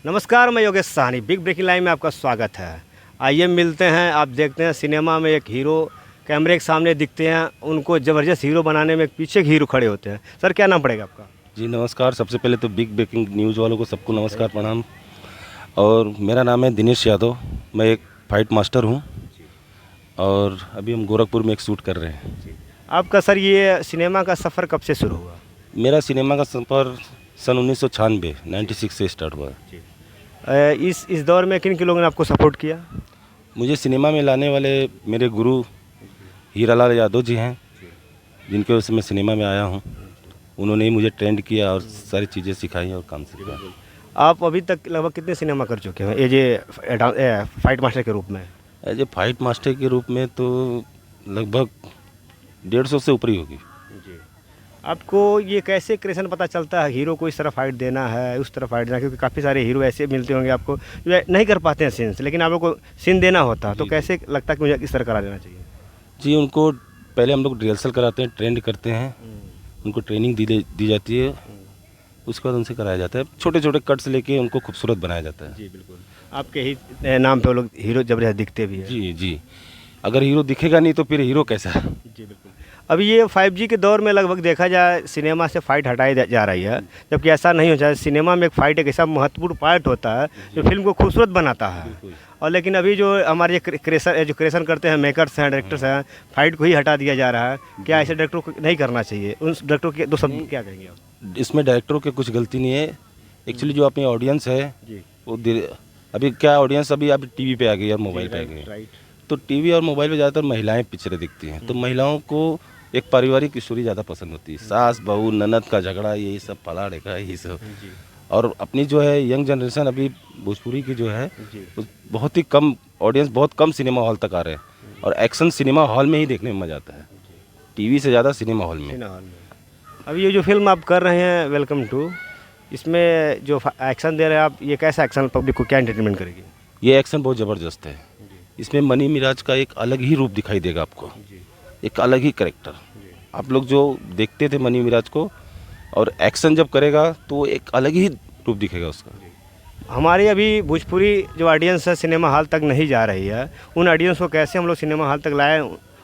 नमस्कार, मैं Yogesh Sahni. Big breaking line में आपका स्वागत है। आइए मिलते हैं। आप देखते हैं सिनेमा में एक हीरो कैमरे के सामने दिखते हैं, उनको ज़बरदस्त हीरो बनाने में एक पीछे एक हीरो खड़े होते हैं। सर, क्या नाम पड़ेगा आपका? जी नमस्कार। सबसे पहले तो बिग ब्रेकिंग न्यूज़ वालों को सबको नमस्कार, प्रणाम। और मेरा नाम है दिनेश यादव। मैं एक फाइट मास्टर हूँ और अभी हम गोरखपुर में एक शूट कर रहे हैं। आपका सर ये सिनेमा का सफ़र कब से शुरू हुआ? मेरा सिनेमा का सफ़र सन 1996 से स्टार्ट हुआ। इस दौर में किन किन लोगों ने आपको सपोर्ट किया? मुझे सिनेमा में लाने वाले मेरे गुरु हीरालाल यादव जी हैं, जिनके वजह से मैं सिनेमा में आया हूँ। उन्होंने ही मुझे ट्रेंड किया और सारी चीज़ें सिखाई और काम सिखाया। आप अभी तक लगभग कितने सिनेमा कर चुके हैं एज ए फाइट मास्टर के रूप में? एज ए फाइट मास्टर के रूप में तो लगभग 150 से ऊपर ही होगी। जी। आपको ये कैसे क्रिएशन पता चलता है हीरो को इस तरह फाइट देना है, उस तरह फाइट देना? क्योंकि काफ़ी सारे हीरो ऐसे मिलते होंगे आपको जो नहीं कर पाते हैं सीन्स, लेकिन आप लोग को सीन देना होता है, तो कैसे लगता है कि मुझे इस तरह करा देना चाहिए? जी, उनको पहले हम लोग रिहर्सल कराते हैं, ट्रेंड करते हैं, उनको ट्रेनिंग दी जाती है। उसके बाद उनसे कराया जाता है। छोटे छोटे कट्स लेके उनको खूबसूरत बनाया जाता है। जी बिल्कुल। आपके ही नाम पे वो लोग हीरो जबरदस्त दिखते भी हैं। जी जी। अगर हीरो दिखेगा नहीं तो फिर हीरो कैसा? जी बिल्कुल। अभी ये 5G के दौर में लगभग देखा जाए सिनेमा से फाइट हटाई जा रही है, जबकि ऐसा नहीं हो जाए। सिनेमा में एक फाइट एक ऐसा महत्वपूर्ण पार्ट होता है जो फिल्म को खूबसूरत बनाता है। और लेकिन अभी जो हमारे ये क्रिएशन करते हैं, मेकर्स हैं, डायरेक्टर्स हैं, फाइट को ही हटा दिया जा रहा है। क्या ऐसे डायरेक्टरों को नहीं करना चाहिए? उन डायरेक्टरों के दो शब्द क्या कहेंगे आप? इसमें डायरेक्टरों की कुछ गलती नहीं है। एक्चुअली जो अपनी ऑडियंस है जी वो अभी क्या ऑडियंस अभी टीवी पे आ गई और मोबाइल पे आ गई। राइट। तो टीवी और मोबाइल पे ज़्यादातर महिलाएं पिक्चरें दिखती हैं, तो महिलाओं को एक पारिवारिक स्टोरी ज़्यादा पसंद होती है। सास बहू ननद का झगड़ा, यही सब फला ढेका यही सब। और अपनी जो है यंग जनरेशन अभी भोजपुरी की जो है बहुत ही कम ऑडियंस, बहुत कम सिनेमा हॉल तक आ रहे हैं। और एक्शन सिनेमा हॉल में ही देखने में मज़ा आता है, टीवी से ज़्यादा सिनेमा हॉल में। अभी ये जो फिल्म आप कर रहे हैं वेलकम टू, इसमें जो एक्शन दे रहे हैं आप, ये कैसा एक्शन पब्लिक को क्या एंटरटेनमेंट करेगी? ये एक्शन बहुत ज़बरदस्त है। इसमें मनी मिराज का एक अलग ही रूप दिखाई देगा आपको, एक अलग ही कैरेक्टर। आप लोग जो देखते थे मनी मिराज को, और एक्शन जब करेगा तो एक अलग ही रूप दिखेगा उसका। हमारी अभी भोजपुरी जो ऑडियंस है सिनेमा हॉल तक नहीं जा रही है, उन ऑडियंस को कैसे हम लोग सिनेमा हॉल तक लाएं?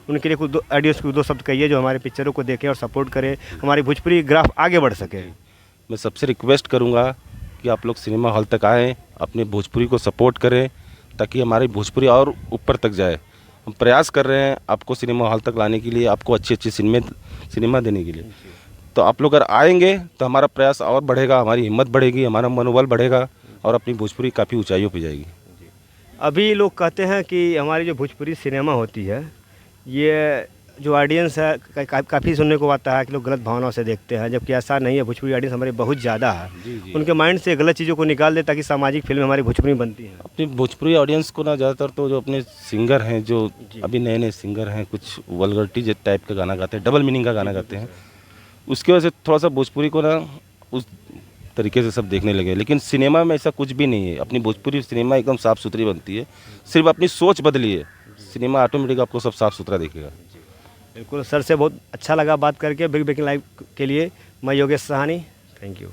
उनके लिए कुछ ऑडियंस को दो शब्द कहिए जो हमारे पिक्चरों को देखें और सपोर्ट करें, हमारी भोजपुरी ग्राफ आगे बढ़ सके। मैं सबसे रिक्वेस्ट करूंगा कि आप लोग सिनेमा हॉल तक आएँ, अपने भोजपुरी को सपोर्ट करें, ताकि हमारी भोजपुरी और ऊपर तक जाए। हम प्रयास कर रहे हैं आपको सिनेमा हॉल तक लाने के लिए, आपको अच्छी अच्छी सिनेमा देने के लिए। तो आप लोग अगर आएंगे तो हमारा प्रयास और बढ़ेगा, हमारी हिम्मत बढ़ेगी, हमारा मनोबल बढ़ेगा और अपनी भोजपुरी काफ़ी ऊंचाइयों पे जाएगी। अभी लोग कहते हैं कि हमारी जो भोजपुरी सिनेमा होती है, ये जो ऑडियंस है काफ़ी सुनने को आता है कि लोग गलत भावनाओं से देखते हैं, जबकि ऐसा नहीं है। भोजपुरी ऑडियंस हमारी बहुत ज़्यादा है। उनके माइंड से गलत चीज़ों को निकाल दे ताकि सामाजिक फिल्में हमारी भोजपुरी में बनती हैं। अपनी भोजपुरी ऑडियंस को ना ज़्यादातर तो जो अपने सिंगर हैं, जो अभी नए नए सिंगर हैं, कुछ वल्गरिटी टाइप का गाना गाते हैं, डबल मीनिंग का गाना गाते हैं, उसकी वजह से थोड़ा सा भोजपुरी को ना उस तरीके से सब देखने लगे। लेकिन सिनेमा में ऐसा कुछ भी नहीं है। अपनी भोजपुरी सिनेमा एकदम साफ़ सुथरी बनती है। सिर्फ अपनी सोच बदलिए, सिनेमा ऑटोमेटिक आपको सब साफ़ सुथरा दिखेगा। बिल्कुल। सर से बहुत अच्छा लगा बात करके। बिग ब्रेकिंग लाइव के लिए मैं योगेश साहनी, थैंक यू।